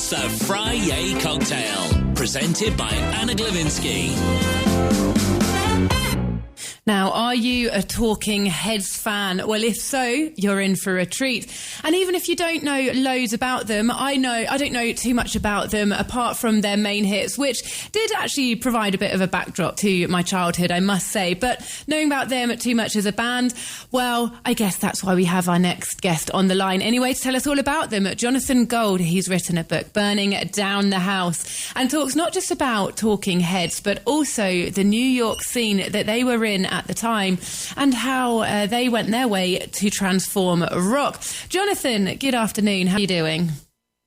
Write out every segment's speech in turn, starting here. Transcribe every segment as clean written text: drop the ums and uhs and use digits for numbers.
It's the Friday Cocktail, presented by Anna Glavinsky. Now, are you a Talking Heads fan? Well, if so, you're in for a treat. And even if you don't know loads about them, I don't know too much about them apart from their main hits, which did actually provide a bit of a backdrop to my childhood, I must say. But knowing about them too much as a band, well, I guess that's why we have our next guest on the line anyway to tell us all about them. Jonathan Gould, he's written a book, Burning Down the House, and talks not just about Talking Heads, but also the New York scene that they were in at the time and how they went their way to transform rock. Jonathan, good afternoon. How are you doing?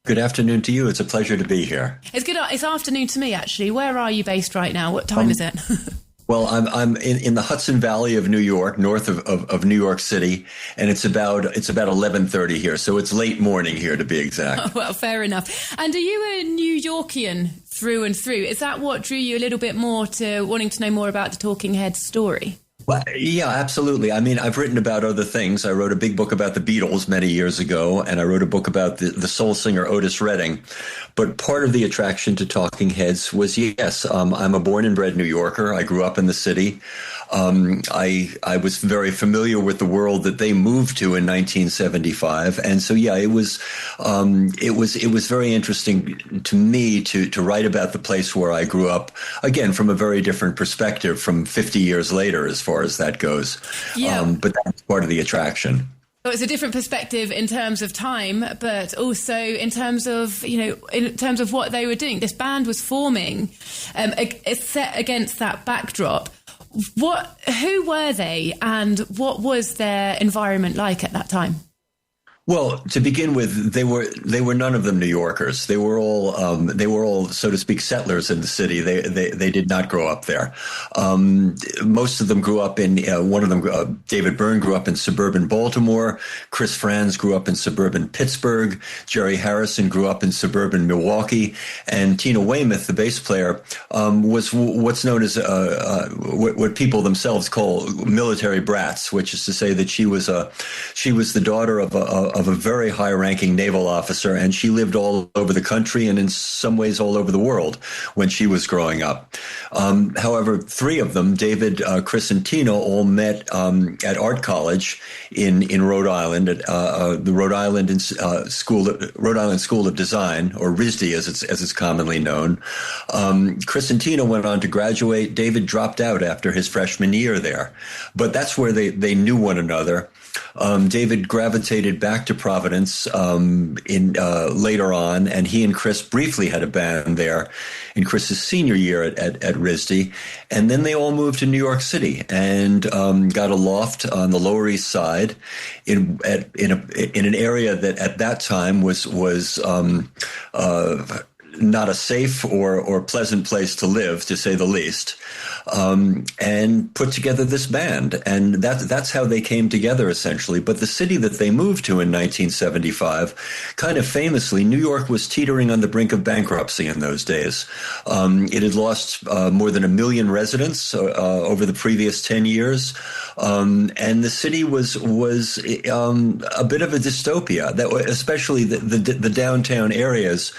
Good afternoon to you. It's a pleasure to be here. It's afternoon to me, actually. Where are you based right now? What time is it? Well, I'm in the Hudson Valley of New York, north of New York City, and it's about 11:30 here, so it's late morning here to be exact. Oh, well, fair enough. And are you a New Yorkian through and through? Is that what drew you a little bit more to wanting to know more about the Talking Heads story? Well, yeah, absolutely. I mean, I've written about other things. I wrote a big book about the Beatles many years ago, and I wrote a book about the soul singer Otis Redding. But part of the attraction to Talking Heads was, yes, I'm a born and bred New Yorker. I grew up in the city. I was very familiar with the world that they moved to in 1975, and so yeah, it was very interesting to me to write about the place where I grew up. Again, from a very different perspective, from 50 years later, as far as that goes. Yeah. But that's part of the attraction. Well, it's a different perspective in terms of time, but also in terms of, in terms of what they were doing. This band was forming, it's set against that backdrop. Who were they, and what was their environment like at that time? Well, to begin with, they were none of them New Yorkers. They were all, so to speak, settlers in the city. They did not grow up there. Most of them grew up in, one of them, David Byrne, grew up in suburban Baltimore. Chris Franz grew up in suburban Pittsburgh. Jerry Harrison grew up in suburban Milwaukee. And Tina Weymouth, the bass player, was what's known as what people themselves call military brats, which is to say that she was the daughter of a very high-ranking naval officer, and she lived all over the country and in some ways all over the world when she was growing up. However, three of them, David, Chris, and Tina, all met at art college in Rhode Island, at the Rhode Island School of Design, or RISD as it's commonly known. Chris and Tina went on to graduate. David dropped out after his freshman year there, but that's where they knew one another. David gravitated back to Providence later on, and he and Chris briefly had a band there in Chris's senior year at RISD, and then they all moved to New York City and got a loft on the Lower East Side in an area that at that time was not a safe or pleasant place to live, to say the least, and put together this band. And that's how they came together, essentially. But the city that they moved to in 1975, kind of famously, New York was teetering on the brink of bankruptcy in those days. It had lost more than 1 million residents over the previous 10 years. And the city was a bit of a dystopia, especially the downtown areas.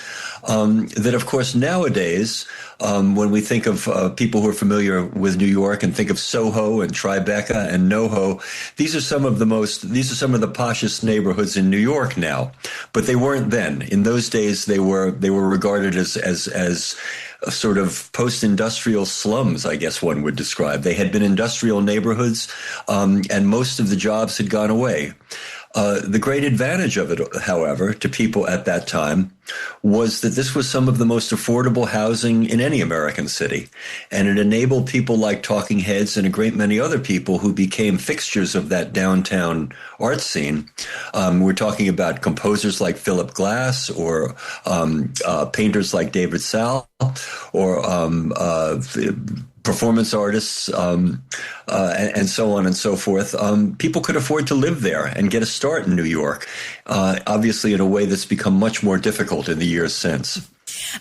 That, of course, nowadays, when we think of people who are familiar with New York and think of Soho and Tribeca and NoHo, these are some of the poshest neighborhoods in New York now. But they weren't then. In those days, they were regarded as a sort of post-industrial slums, I guess one would describe. They had been industrial neighborhoods, and most of the jobs had gone away. The great advantage of it, however, to people at that time was that this was some of the most affordable housing in any American city. And it enabled people like Talking Heads and a great many other people who became fixtures of that downtown art scene. We're talking about composers like Philip Glass, or painters like David Sall, or performance artists, and so on and so forth. People could afford to live there and get a start in New York, obviously in a way that's become much more difficult in the years since.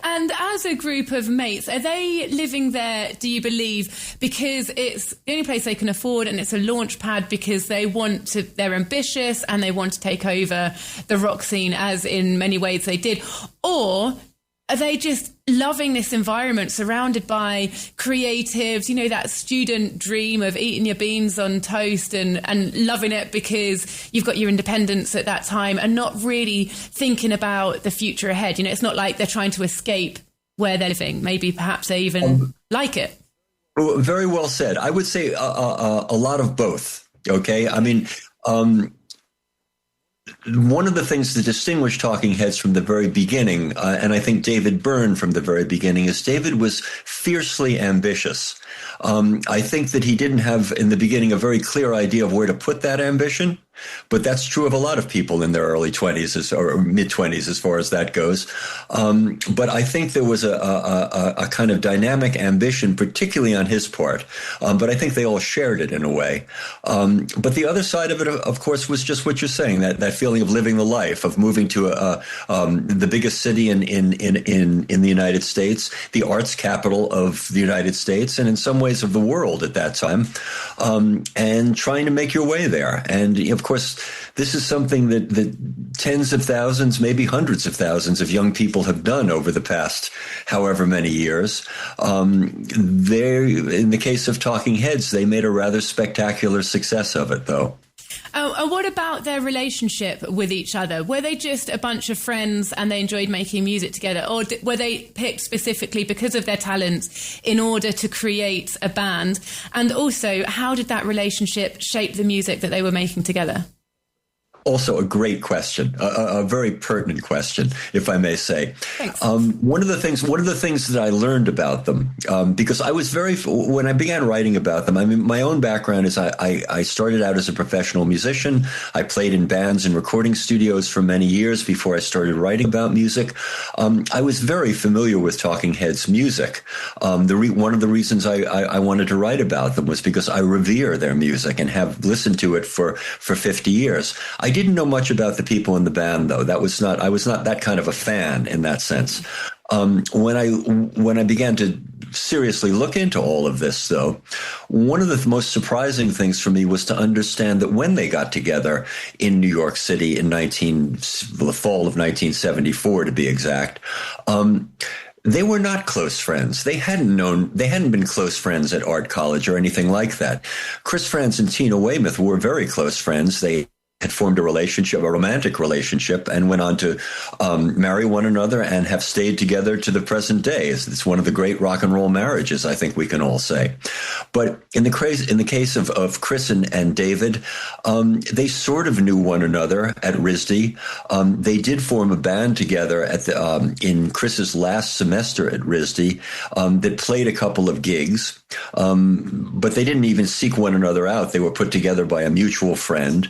And as a group of mates, are they living there, do you believe, because it's the only place they can afford and it's a launch pad because they're ambitious and they want to take over the rock scene, as in many ways they did? Or are they just loving this environment surrounded by creatives, you know, that student dream of eating your beans on toast and loving it because you've got your independence at that time and not really thinking about the future ahead? You know, it's not like they're trying to escape where they're living. Maybe perhaps they even like it. Very well said. I would say a lot of both. Okay. I mean, one of the things that distinguished Talking Heads from the very beginning, and I think David Byrne from the very beginning, is David was fiercely ambitious. I think that he didn't have in the beginning a very clear idea of where to put that ambition, but that's true of a lot of people in their early 20s or mid 20s as far as that goes. But I think there was a kind of dynamic ambition, particularly on his part. But I think they all shared it in a way. But the other side of it, of course, was just what you're saying, that feeling of living the life, of moving to the biggest city in the United States, the arts capital of the United States, and in some ways of the world at that time, and trying to make your way there. And of course, this is something that tens of thousands, maybe hundreds of thousands of young people have done over the past however many years. In the case of Talking Heads, they made a rather spectacular success of it, though. Oh, and what about their relationship with each other? Were they just a bunch of friends and they enjoyed making music together? Or were they picked specifically because of their talents in order to create a band? And also, how did that relationship shape the music that they were making together? Also a great question, a very pertinent question, if I may say. Thanks. One of the things that I learned about them, because I was when I began writing about them, I mean, my own background is I started out as a professional musician. I played in bands and recording studios for many years before I started writing about music. I was very familiar with Talking Heads music. One of the reasons I wanted to write about them was because I revere their music and have listened to it for 50 years. I didn't know much about the people in the band, though. I was not that kind of a fan in that sense. When I began to seriously look into all of this, though, one of the most surprising things for me was to understand that when they got together in New York City in the fall of 1974, to be exact, they were not close friends. They hadn't been close friends at art college or anything like that. Chris Frantz and Tina Weymouth were very close friends. They had formed a romantic relationship, and went on to marry one another and have stayed together to the present day. It's one of the great rock and roll marriages, I think we can all say. But in the case of Chris and David, they sort of knew one another at RISD. They did form a band together in Chris's last semester at RISD that played a couple of gigs, but they didn't even seek one another out. They were put together by a mutual friend.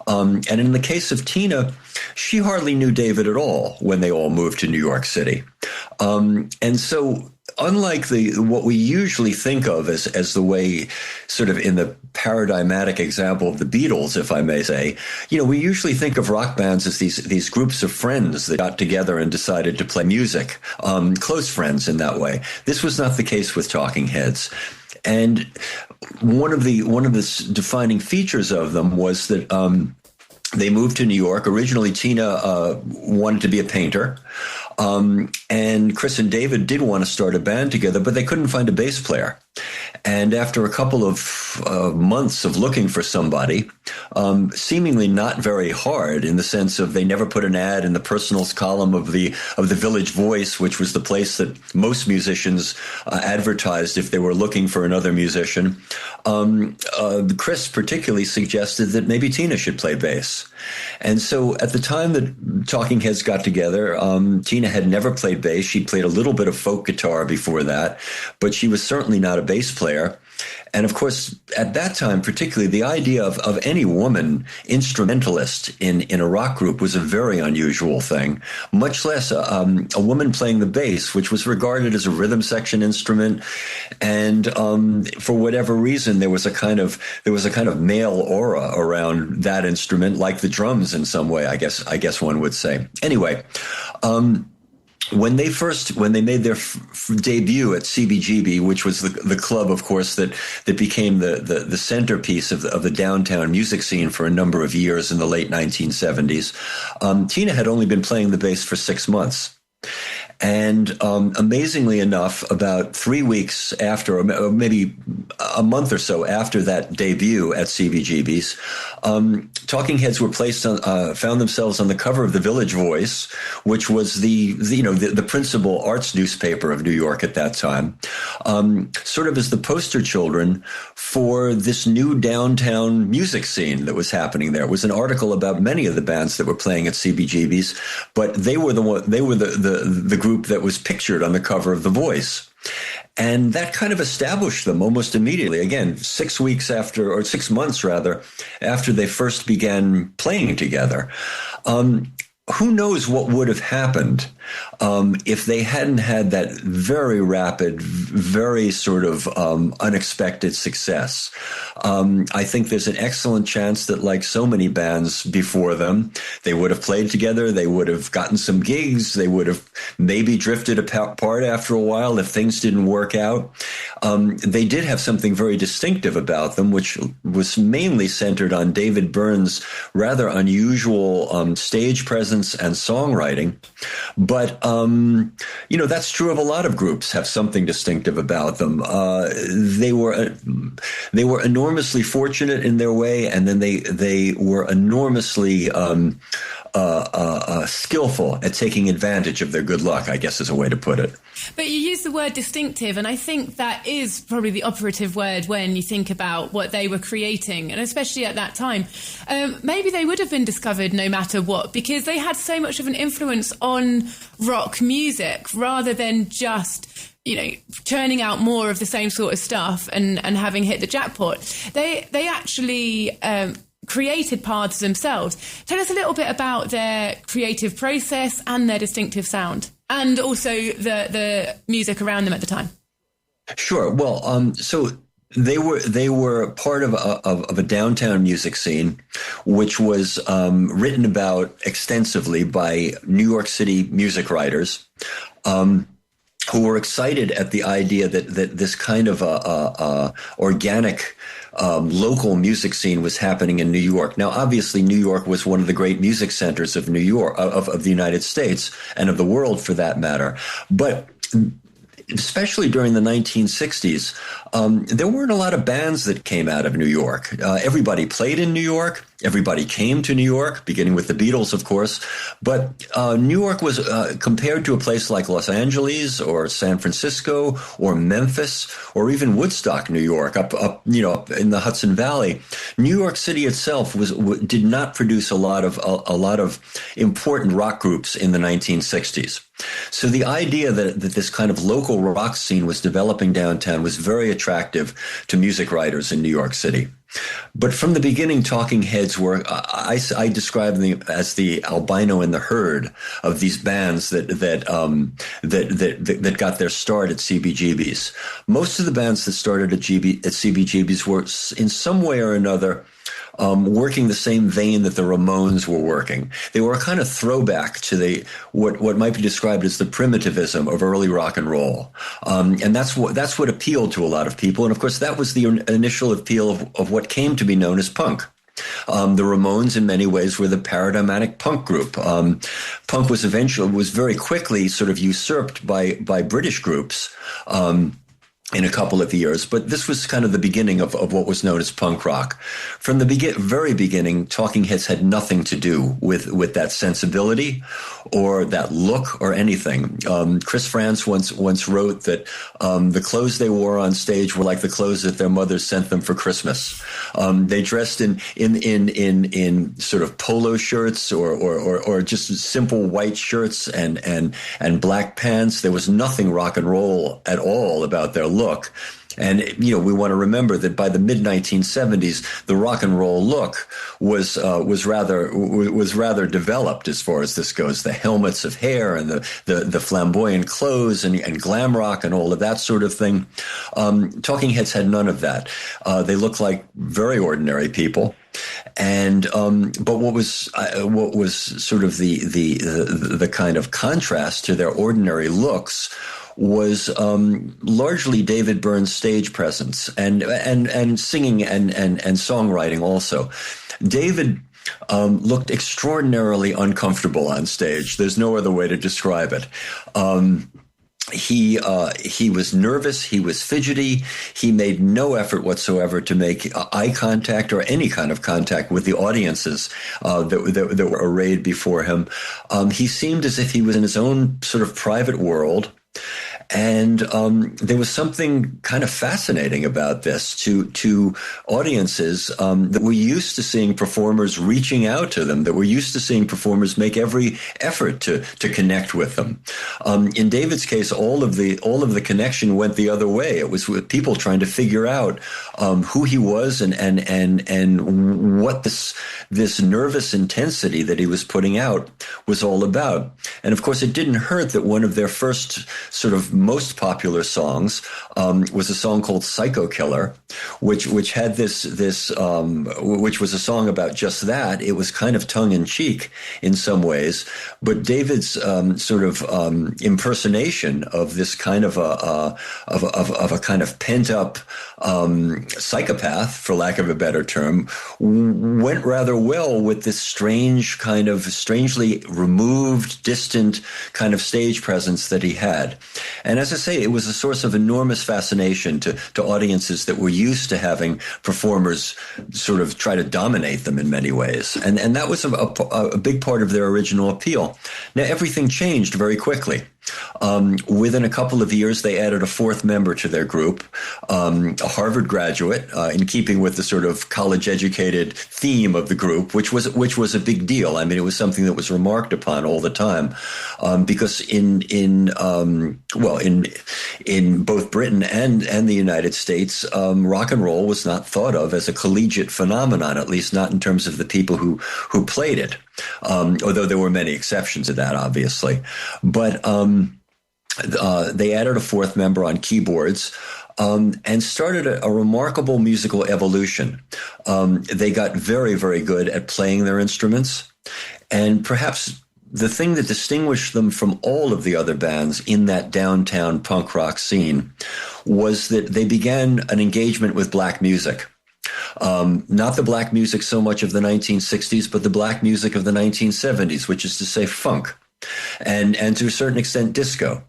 And in the case of Tina, she hardly knew David at all when they all moved to New York City. And so unlike what we usually think of as the way, sort of in the paradigmatic example of the Beatles, if I may say, we usually think of rock bands as these groups of friends that got together and decided to play music, close friends in that way. This was not the case with Talking Heads. And one of the defining features of them was that they moved to New York. Originally, Tina wanted to be a painter. And Chris and David did want to start a band together, but they couldn't find a bass player. And after a couple of months of looking for somebody, seemingly not very hard in the sense of they never put an ad in the personals column of the Village Voice, which was the place that most musicians advertised if they were looking for another musician. Chris particularly suggested that maybe Tina should play bass. And so at the time that Talking Heads got together, Tina had never played bass. She played a little bit of folk guitar before that, but she was certainly not a bass player. And of course, at that time, particularly, the idea of any woman instrumentalist in a rock group was a very unusual thing, much less a woman playing the bass, which was regarded as a rhythm section instrument. And for whatever reason, there was a kind of male aura around that instrument, like the drums in some way, I guess one would say. Anyway, when they made their debut at CBGB, which was the club, of course, that became the centerpiece of the downtown music scene for a number of years in the late 1970s, Tina had only been playing the bass for 6 months. And amazingly enough, about 3 weeks after, or maybe a month or so after that debut at CBGB's, Talking Heads were found themselves on the cover of the Village Voice, which was the principal arts newspaper of New York at that time, sort of as the poster children for this new downtown music scene that was happening there. It was an article about many of the bands that were playing at CBGB's, but they were the group that was pictured on the cover of The Voice. And that kind of established them almost immediately. Again, 6 weeks after, or 6 months rather, after they first began playing together. Who knows what would have happened if they hadn't had that very rapid, very sort of unexpected success. I think there's an excellent chance that, like so many bands before them, they would have played together, they would have gotten some gigs, they would have maybe drifted apart after a while if things didn't work out. They did have something very distinctive about them, which was mainly centered on David Byrne's rather unusual stage presence and songwriting. But, that's true of a lot of groups, have something distinctive about them. They were enormously fortunate in their way, and then they were enormously skillful at taking advantage of their good luck, I guess is a way to put it. But you use the word distinctive, and I think that is probably the operative word when you think about what they were creating, and especially at that time. Maybe they would have been discovered no matter what, because they had so much of an influence on rock music rather than just churning out more of the same sort of stuff and having hit the jackpot. They actually created paths themselves. Tell us a little bit about their creative process and their distinctive sound, and also the music around them at the time. Sure. Well, so they were part of a downtown music scene, which was written about extensively by New York City music writers, who were excited at the idea that this kind of organic local music scene was happening in New York. Now, obviously, New York was one of the great music centers of New York, of the United States and of the world, for that matter. But especially during the 1960s, there weren't a lot of bands that came out of New York. Everybody played in New York. Everybody came to New York, beginning with the Beatles, of course. But New York was, compared to a place like Los Angeles or San Francisco or Memphis or even Woodstock, New York, up in the Hudson Valley, New York City itself did not produce a lot of important rock groups in the 1960s. So the idea that this kind of local rock scene was developing downtown was very attractive to music writers in New York City. But from the beginning, Talking Heads were, I describe them as the albino in the herd of these bands that got their start at CBGB's. Most of the bands that started at CBGB's were in some way or another working the same vein that the Ramones were working. They were a kind of throwback to what might be described as the primitivism of early rock and roll, and that's what appealed to a lot of people. And of course, that was the initial appeal of what came to be known as punk. The Ramones, in many ways, were the paradigmatic punk group. Punk was very quickly sort of usurped by British groups. In a couple of years, but this was kind of the beginning of what was known as punk rock. From the very beginning, Talking Heads had nothing to do with that sensibility or that look or anything. Chris France once wrote that the clothes they wore on stage were like the clothes that their mothers sent them for Christmas. They dressed in sort of polo shirts or just simple white shirts and black pants. There was nothing rock and roll at all about their look. And, we want to remember that by the mid-1970s, the rock and roll look was rather developed as far as this goes. The helmets of hair and the flamboyant clothes and glam rock and all of that sort of thing. Talking Heads had none of that. They looked like very ordinary people. And but what was sort of the kind of contrast to their ordinary looks was largely David Byrne's stage presence and singing and songwriting also. David looked extraordinarily uncomfortable on stage. There's no other way to describe it. He was nervous. He was fidgety. He made no effort whatsoever to make eye contact or any kind of contact with the audiences that were arrayed before him. He seemed as if he was in his own sort of private world. And there was something kind of fascinating about this to audiences that were used to seeing performers reaching out to them, that were used to seeing performers make every effort to connect with them. In David's case, all of the connection went the other way. It was with people trying to figure out who he was and what this nervous intensity that he was putting out was all about. And of course, it didn't hurt that one of their first sort of most popular songs was a song called "Psycho Killer," which had which was a song about just that. It was kind of tongue in cheek in some ways, but David's sort of impersonation of this kind of a kind of pent up psychopath, for lack of a better term, went rather well with this strange kind of strangely removed, distant kind of stage presence that he had. And as I say, it was a source of enormous fascination to audiences that were used to having performers sort of try to dominate them in many ways. And that was a big part of their original appeal. Now, everything changed very quickly. Within a couple of years, they added a fourth member to their group, a Harvard graduate, in keeping with the sort of college-educated theme of the group, which was a big deal. I mean, it was something that was remarked upon all the time, because in both Britain and the United States, rock and roll was not thought of as a collegiate phenomenon, at least not in terms of the people who played it. Although there were many exceptions to that, obviously. But they added a fourth member on keyboards and started a remarkable musical evolution. They got very, very good at playing their instruments. And perhaps the thing that distinguished them from all of the other bands in that downtown punk rock scene was that they began an engagement with black music. Not the black music so much of the 1960s, but the black music of the 1970s, which is to say funk, and to a certain extent disco.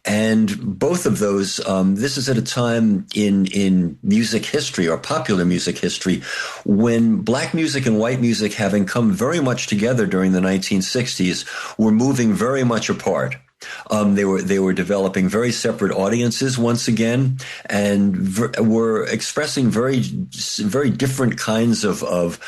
And both of those, this is at a time in music history or popular music history when black music and white music, having come very much together during the 1960s, were moving very much apart. They were developing very separate audiences once again, and were expressing very different kinds of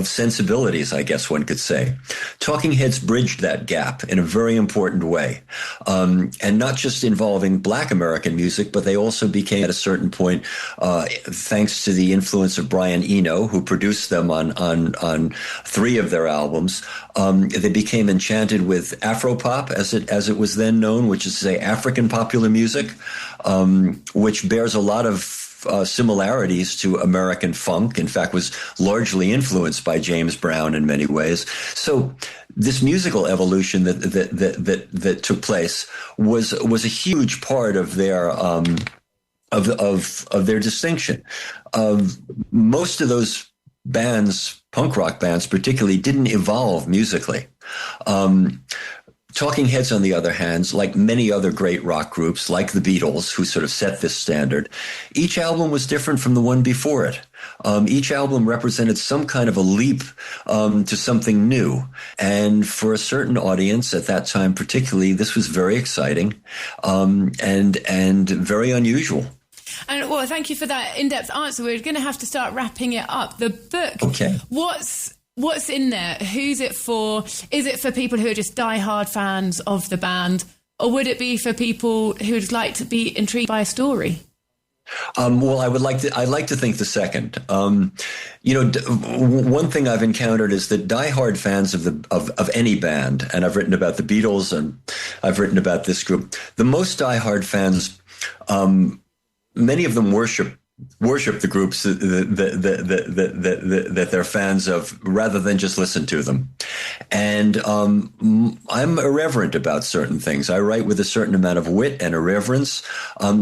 sensibilities, I guess one could say. Talking Heads bridged that gap in a very important way, and not just involving Black American music, but they also became at a certain point, thanks to the influence of Brian Eno, who produced them on 3 of their albums. They became enchanted with Afropop, as it was then known, which is to say African popular music, which bears a lot of similarities to American funk. In fact, was largely influenced by James Brown in many ways. So this musical evolution that took place was a huge part of their of their distinction. Most of those bands, punk rock bands particularly, didn't evolve musically. Talking Heads, on the other hand, like many other great rock groups, like the Beatles, who sort of set this standard, each album was different from the one before it. Each album represented some kind of a leap to something new. And for a certain audience at that time particularly, this was very exciting and very unusual. And well, thank you for that in-depth answer. We're going to have to start wrapping it up. The book, okay. What's in there? Who's it for? Is it for people who are just diehard fans of the band? Or would it be for people who would like to be intrigued by a story? Well, I'd like to think the second. One thing I've encountered is that diehard fans of any band, and I've written about the Beatles and I've written about this group, the most diehard fans, many of them worship worship the groups that they're fans of, rather than just listen to them. And I'm irreverent about certain things. I write with a certain amount of wit and irreverence.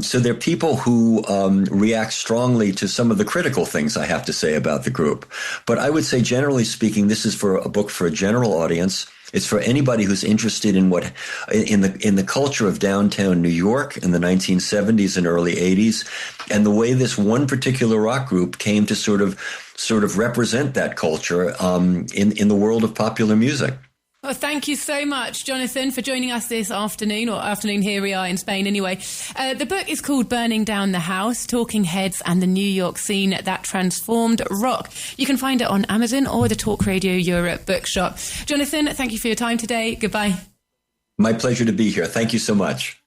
So there are people who react strongly to some of the critical things I have to say about the group. But I would say, generally speaking, this is for a book for a general audience. It's for anybody who's interested in the culture of downtown New York in the 1970s and early 80s, and the way this one particular rock group came to sort of represent that culture in the world of popular music. Well, thank you so much, Jonathan, for joining us this afternoon, or afternoon, here we are in Spain anyway. The book is called Burning Down the House, Talking Heads and the New York Scene That Transformed Rock. You can find it on Amazon or the Talk Radio Europe bookshop. Jonathan, thank you for your time today. Goodbye. My pleasure to be here. Thank you so much.